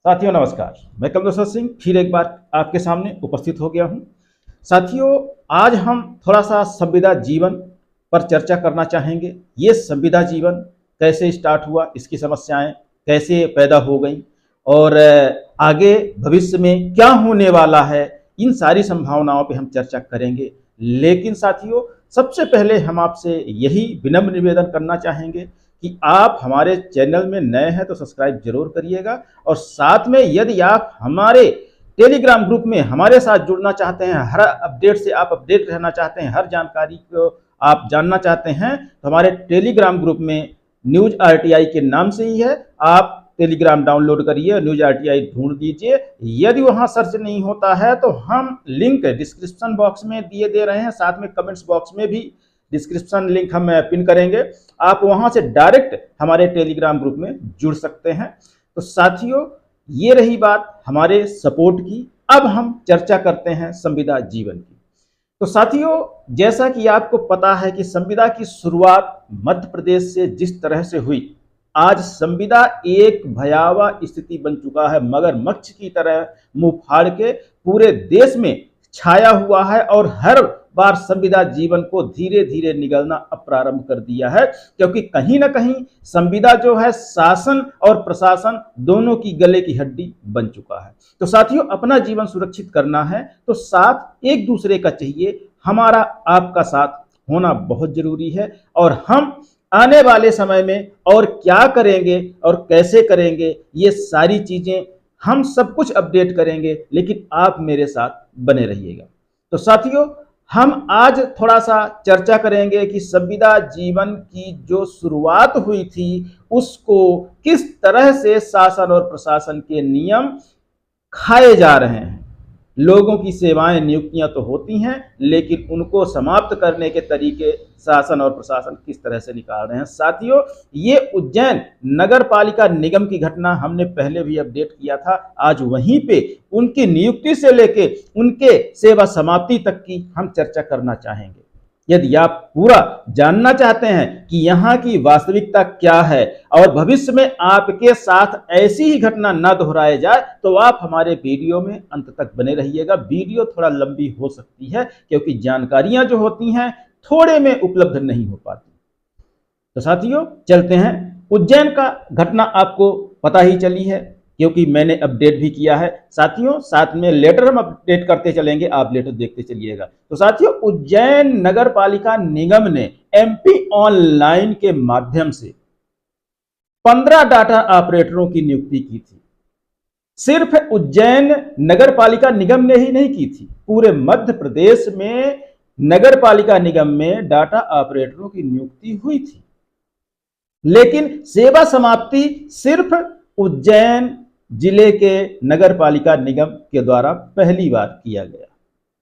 साथियों नमस्कार। मैं कमलेश्वर सिंह फिर एक बार आपके सामने उपस्थित हो गया हूं। साथियों, आज हम थोड़ा सा संविदा जीवन पर चर्चा करना चाहेंगे। ये संविदा जीवन कैसे स्टार्ट हुआ, इसकी समस्याएं कैसे पैदा हो गई और आगे भविष्य में क्या होने वाला है, इन सारी संभावनाओं पे हम चर्चा करेंगे। लेकिन साथियों, सबसे पहले हम आपसे यही विनम्र निवेदन करना चाहेंगे कि आप हमारे चैनल में नए हैं तो सब्सक्राइब जरूर करिएगा और साथ में यदि आप हमारे टेलीग्राम ग्रुप में हमारे साथ जुड़ना चाहते हैं, हर अपडेट से आप अपडेट रहना चाहते हैं, हर जानकारी को आप जानना चाहते हैं, तो हमारे टेलीग्राम ग्रुप में न्यूज आरटीआई के नाम से ही है। आप टेलीग्राम डाउनलोड करिए, न्यूज आरटीआई ढूंढ दीजिए। यदि वहां सर्च नहीं होता है तो हम लिंक डिस्क्रिप्शन बॉक्स में दिए दे रहे हैं, साथ में कमेंट्स बॉक्स में भी डिस्क्रिप्शन लिंक हम पिन करेंगे। आप वहां से डायरेक्ट हमारे टेलीग्राम ग्रुप में जुड़ सकते हैं। तो साथियों, ये रही बात हमारे सपोर्ट की। अब हम चर्चा करते हैं संविदा जीवन की। तो साथियों, जैसा कि आपको पता है कि संविदा की शुरुआत मध्य प्रदेश से जिस तरह से हुई, आज संविदा एक भयावह स्थिति बन चुका है, मगरमच्छ की तरह मुंह फाड़ के पूरे देश में छाया हुआ है और हर बार संविदा जीवन को धीरे धीरे निगलना अब प्रारंभ कर दिया है, क्योंकि कहीं ना कहीं संविदा जो है शासन और प्रशासन दोनों की गले की हड्डी बन चुका है। तो साथियों, अपना जीवन सुरक्षित करना है तो साथ एक दूसरे का चाहिए। हमारा आपका साथ होना बहुत जरूरी है और हम आने वाले समय में और क्या करेंगे और कैसे करेंगे, ये सारी चीजें हम सब कुछ अपडेट करेंगे, लेकिन आप मेरे साथ बने रहिएगा। तो साथियों, हम आज थोड़ा सा चर्चा करेंगे कि संविदा जीवन की जो शुरुआत हुई थी उसको किस तरह से शासन और प्रशासन के नियम खाए जा रहे हैं। लोगों की सेवाएं नियुक्तियां तो होती हैं, लेकिन उनको समाप्त करने के तरीके शासन और प्रशासन किस तरह से निकाल रहे हैं। साथियों, ये उज्जैन नगर पालिका निगम की घटना हमने पहले भी अपडेट किया था। आज वहीं पे उनकी नियुक्ति से लेके उनके सेवा समाप्ति तक की हम चर्चा करना चाहेंगे। यदि आप पूरा जानना चाहते हैं कि यहाँ की वास्तविकता क्या है और भविष्य में आपके साथ ऐसी ही घटना न दोहराए जाए, तो आप हमारे वीडियो में अंत तक बने रहिएगा। वीडियो थोड़ा लंबी हो सकती है क्योंकि जानकारियां जो होती हैं थोड़े में उपलब्ध नहीं हो पाती। तो साथियों, चलते हैं। उज्जैन का घटना आपको पता ही चली है क्योंकि मैंने अपडेट भी किया है। साथियों, साथ में लेटर हम अपडेट करते चलेंगे, आप लेटर देखते चलिएगा। तो साथियों, उज्जैन नगर पालिका निगम ने एमपी ऑनलाइन के माध्यम से 15 डाटा ऑपरेटरों की नियुक्ति की थी। सिर्फ उज्जैन नगर पालिका निगम ने ही नहीं की थी, पूरे मध्य प्रदेश में नगर पालिका निगम में डाटा ऑपरेटरों की नियुक्ति हुई थी, लेकिन सेवा समाप्ति सिर्फ उज्जैन जिले के नगर पालिका निगम के द्वारा पहली बार किया गया।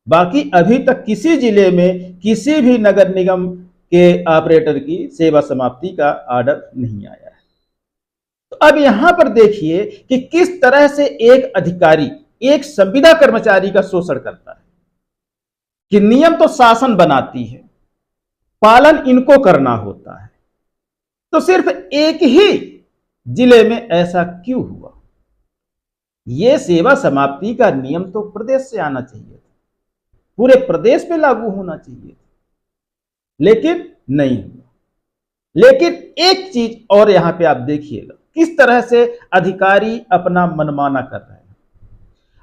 बाकी अभी तक किसी जिले में किसी भी नगर निगम के ऑपरेटर की सेवा समाप्ति का ऑर्डर नहीं आया है। तो अब यहां पर देखिए कि किस तरह से एक अधिकारी एक संविदा कर्मचारी का शोषण करता है कि नियम तो शासन बनाती है, पालन इनको करना होता है। तो सिर्फ एक ही जिले में ऐसा क्यों हुआ? यह सेवा समाप्ति का नियम तो प्रदेश से आना चाहिए था, पूरे प्रदेश पे लागू होना चाहिए था, लेकिन नहीं हुआ। लेकिन एक चीज और यहां पे आप देखिएगा किस तरह से अधिकारी अपना मनमाना कर रहे हैं।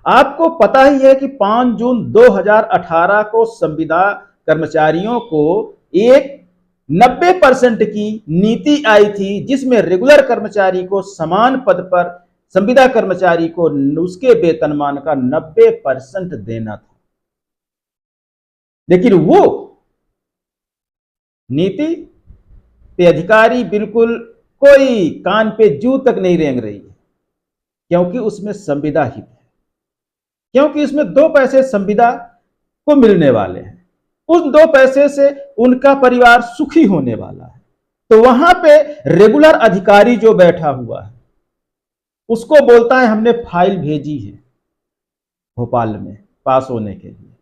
आपको पता ही है कि 5 जून 2018 को संविदा कर्मचारियों को एक 90% की नीति आई थी, जिसमें रेगुलर कर्मचारी को समान पद पर संविदा कर्मचारी को उसके वेतनमान का 90% देना था। लेकिन वो नीति पे अधिकारी बिल्कुल कोई कान पे जू तक नहीं रेंग रही है, क्योंकि उसमें संविदा हित है, क्योंकि इसमें 2 पैसे संविदा को मिलने वाले हैं। उन 2 पैसे से उनका परिवार सुखी होने वाला है। तो वहां पे रेगुलर अधिकारी जो बैठा हुआ है उसको बोलता है हमने फाइल भेजी है भोपाल में पास होने के लिए।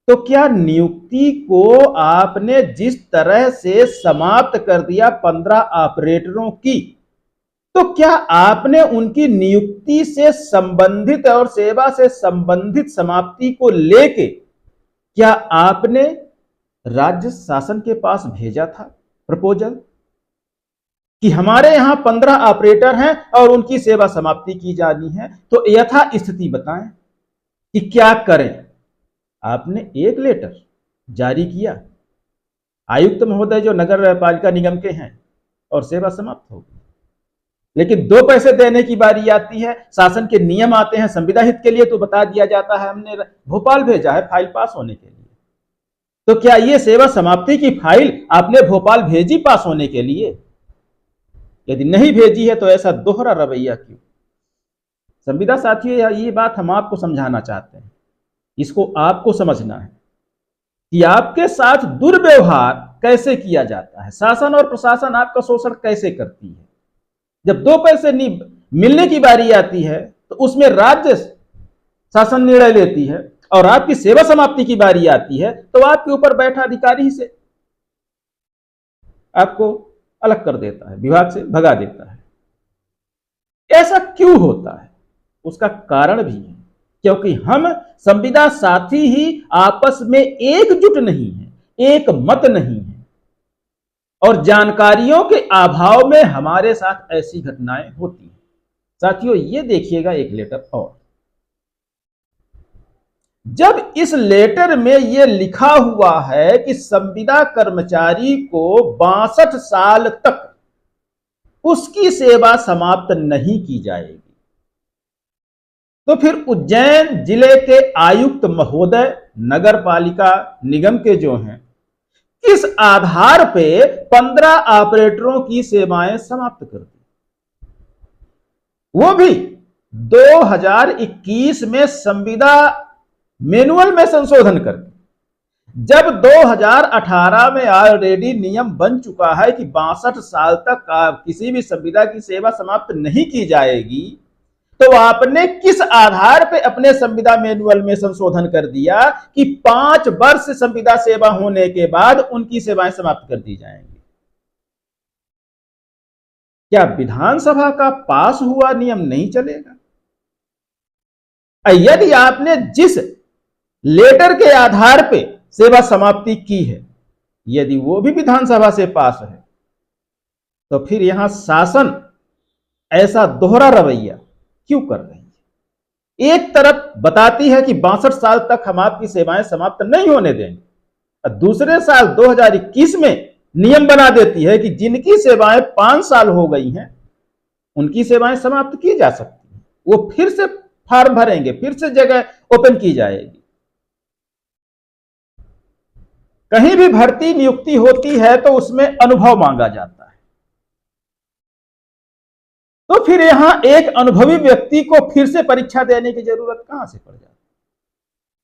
तो क्या नियुक्ति को आपने जिस तरह से समाप्त कर दिया 15 ऑपरेटरों की, तो क्या आपने उनकी नियुक्ति से संबंधित और सेवा से संबंधित समाप्ति को लेके क्या आपने राज्य शासन के पास भेजा था प्रपोजल कि हमारे यहां 15 ऑपरेटर हैं और उनकी सेवा समाप्ति की जानी है, तो यथा स्थिति बताएं कि क्या करें? आपने एक लेटर जारी किया आयुक्त महोदय जो नगर पालिका निगम के हैं और सेवा समाप्त हो गई। लेकिन 2 पैसे देने की बारी आती है, शासन के नियम आते हैं संविदा हित के लिए, तो बता दिया जाता है हमने भोपाल भेजा है फाइल पास होने के लिए। तो क्या ये सेवा समाप्ति की फाइल आपने भोपाल भेजी पास होने के लिए? यदि नहीं भेजी है तो ऐसा दोहरा रवैया क्यों? संविदा साथियों, ये बात हम आपको समझाना चाहते हैं, इसको आपको समझना है कि आपके साथ दुर्व्यवहार कैसे किया जाता है, शासन और प्रशासन आपका शोषण कैसे करती है। जब 2 पैसे मिलने की बारी आती है तो उसमें राज्य शासन निर्णय लेती है, और आपकी सेवा समाप्ति की बारी आती है तो आपके ऊपर बैठा अधिकारी से आपको अलग कर देता है, विभाग से भगा देता है। ऐसा क्यों होता है? उसका कारण भी है, क्योंकि हम संविदा साथी ही आपस में एकजुट नहीं है, एक मत नहीं है, और जानकारियों के अभाव में हमारे साथ ऐसी घटनाएं होती हैं। साथियों, ये देखिएगा एक लेटर और, जब इस लेटर में यह लिखा हुआ है कि संविदा कर्मचारी को 62 साल तक उसकी सेवा समाप्त नहीं की जाएगी, तो फिर उज्जैन जिले के आयुक्त महोदय नगर पालिका निगम के जो हैं, किस आधार पे 15 ऑपरेटरों की सेवाएं समाप्त कर दी? वो भी 2021 में संविदा मैनुअल में संशोधन करके, जब 2018 में ऑलरेडी नियम बन चुका है कि 62 साल तक किसी भी संविदा की सेवा समाप्त नहीं की जाएगी, तो आपने किस आधार पे अपने संविदा मैनुअल में संशोधन कर दिया कि 5 वर्ष संविदा सेवा होने के बाद उनकी सेवाएं समाप्त कर दी जाएंगी? क्या विधानसभा का पास हुआ नियम नहीं चलेगा? यदि आपने जिस लेटर के आधार पे सेवा समाप्ति की है, यदि वो भी विधानसभा से पास है, तो फिर यहां शासन ऐसा दोहरा रवैया क्यों कर रही है? एक तरफ बताती है कि 62 साल तक हम आपकी सेवाएं समाप्त नहीं होने देंगे, और दूसरे साल 2021 में नियम बना देती है कि जिनकी सेवाएं 5 साल हो गई हैं उनकी सेवाएं समाप्त की जा सकती हैं। वो फिर से फॉर्म भरेंगे, फिर से जगह ओपन की जाएगी। कहीं भी भर्ती नियुक्ति होती है तो उसमें अनुभव मांगा जाता है, तो फिर यहां एक अनुभवी व्यक्ति को फिर से परीक्षा देने की जरूरत कहां से पड़ जाती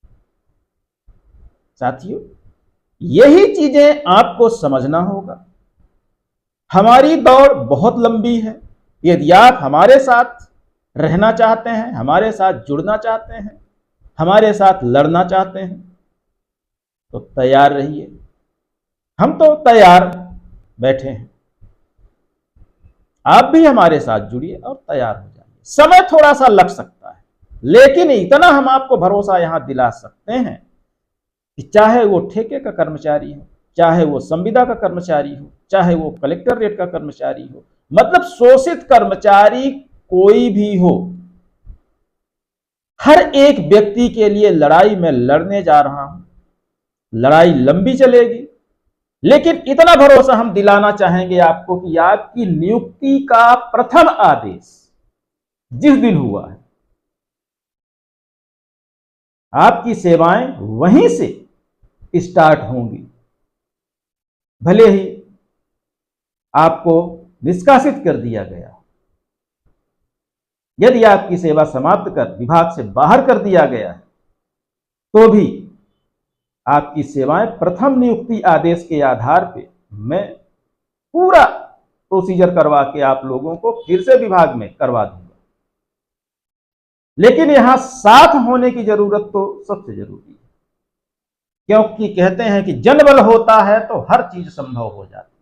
है? साथियों, यही चीजें आपको समझना होगा। हमारी दौड़ बहुत लंबी है। यदि आप हमारे साथ रहना चाहते हैं, हमारे साथ जुड़ना चाहते हैं, हमारे साथ लड़ना चाहते हैं, तो तैयार रहिए। हम तो तैयार बैठे हैं, आप भी हमारे साथ जुड़िए और तैयार हो जाइए। समय थोड़ा सा लग सकता है, लेकिन इतना हम आपको भरोसा यहां दिला सकते हैं कि चाहे वो ठेके का कर्मचारी हो, चाहे वो संविदा का कर्मचारी हो, चाहे वो कलेक्टर रेट का कर्मचारी हो, मतलब शोषित कर्मचारी कोई भी हो, हर एक व्यक्ति के लिए लड़ाई में लड़ने जा रहा हूं। लड़ाई लंबी चलेगी, लेकिन इतना भरोसा हम दिलाना चाहेंगे आपको कि आपकी नियुक्ति का प्रथम आदेश जिस दिन हुआ है, आपकी सेवाएं वहीं से स्टार्ट होंगी। भले ही आपको निष्कासित कर दिया गया, यदि आपकी सेवा समाप्त कर विभाग से बाहर कर दिया गया है, तो भी आपकी सेवाएं प्रथम नियुक्ति आदेश के आधार पे मैं पूरा प्रोसीजर करवा के आप लोगों को फिर से विभाग में करवा दूंगा। लेकिन यहां साथ होने की जरूरत तो सबसे जरूरी है, क्योंकि कहते हैं कि जनबल होता है तो हर चीज संभव हो जाती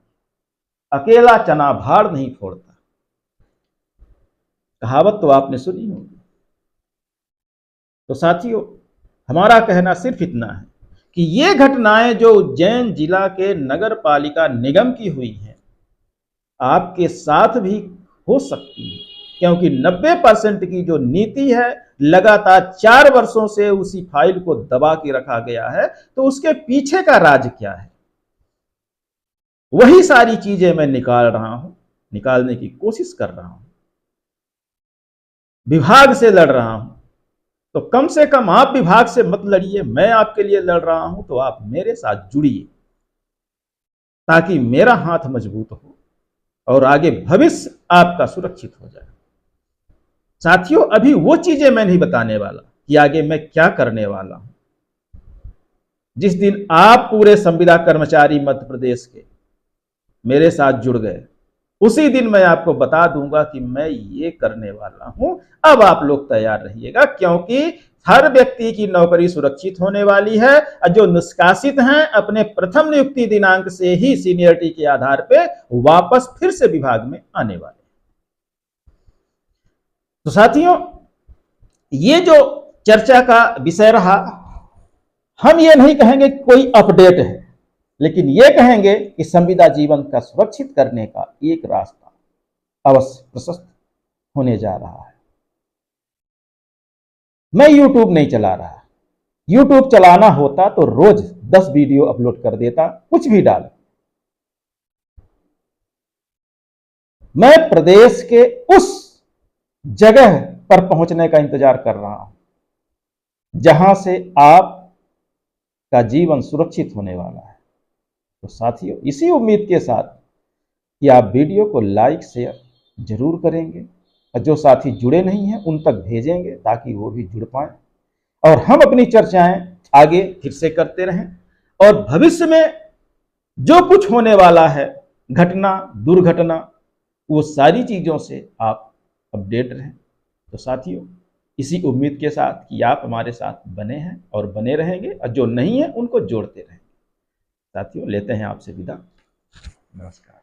है। अकेला चना भार नहीं फोड़ता। कहावत तो आपने सुनी होगी। तो साथियों, हमारा कहना सिर्फ इतना है कि ये घटनाएं जो उज्जैन जिला के नगर पालिका निगम की हुई हैं, आपके साथ भी हो सकती है, क्योंकि 90% की जो नीति है, लगातार 4 वर्षों से उसी फाइल को दबा के रखा गया है। तो उसके पीछे का राज क्या है, वही सारी चीजें मैं निकाल रहा हूं, निकालने की कोशिश कर रहा हूं, विभाग से लड़ रहा हूं। तो कम से कम आप विभाग से मत लड़िए, मैं आपके लिए लड़ रहा हूं, तो आप मेरे साथ जुड़िए ताकि मेरा हाथ मजबूत हो और आगे भविष्य आपका सुरक्षित हो जाए। साथियों, अभी वो चीजें मैं नहीं बताने वाला कि आगे मैं क्या करने वाला हूं। जिस दिन आप पूरे संविदा कर्मचारी मध्य प्रदेश के मेरे साथ जुड़ गए, उसी दिन मैं आपको बता दूंगा कि मैं ये करने वाला हूं। अब आप लोग तैयार रहिएगा, क्योंकि हर व्यक्ति की नौकरी सुरक्षित होने वाली है और जो निष्कासित हैं अपने प्रथम नियुक्ति दिनांक से ही सीनियरिटी के आधार पे वापस फिर से विभाग में आने वाले। तो साथियों, ये जो चर्चा का विषय रहा, हम ये नहीं कहेंगे कि कोई अपडेट है, लेकिन ये कहेंगे कि संविदा जीवन का सुरक्षित करने का एक रास्ता अवश्य प्रशस्त होने जा रहा है। मैं YouTube नहीं चला रहा। YouTube चलाना होता तो रोज 10 वीडियो अपलोड कर देता, कुछ भी डाल। मैं प्रदेश के उस जगह पर पहुंचने का इंतजार कर रहा हूं जहां से आप का जीवन सुरक्षित होने वाला है। तो साथियों, इसी उम्मीद के साथ कि आप वीडियो को लाइक शेयर जरूर करेंगे और जो साथी जुड़े नहीं हैं उन तक भेजेंगे ताकि वो भी जुड़ पाएं और हम अपनी चर्चाएं आगे फिर से करते रहें। और भविष्य में जो कुछ होने वाला है, घटना दुर्घटना, वो सारी चीजों से आप अपडेट रहें। तो साथियों, इसी उम्मीद के साथ कि आप हमारे साथ बने हैं और बने रहेंगे और जो नहीं है उनको जोड़ते रहें। साथियों, लेते हैं आपसे विदा। नमस्कार।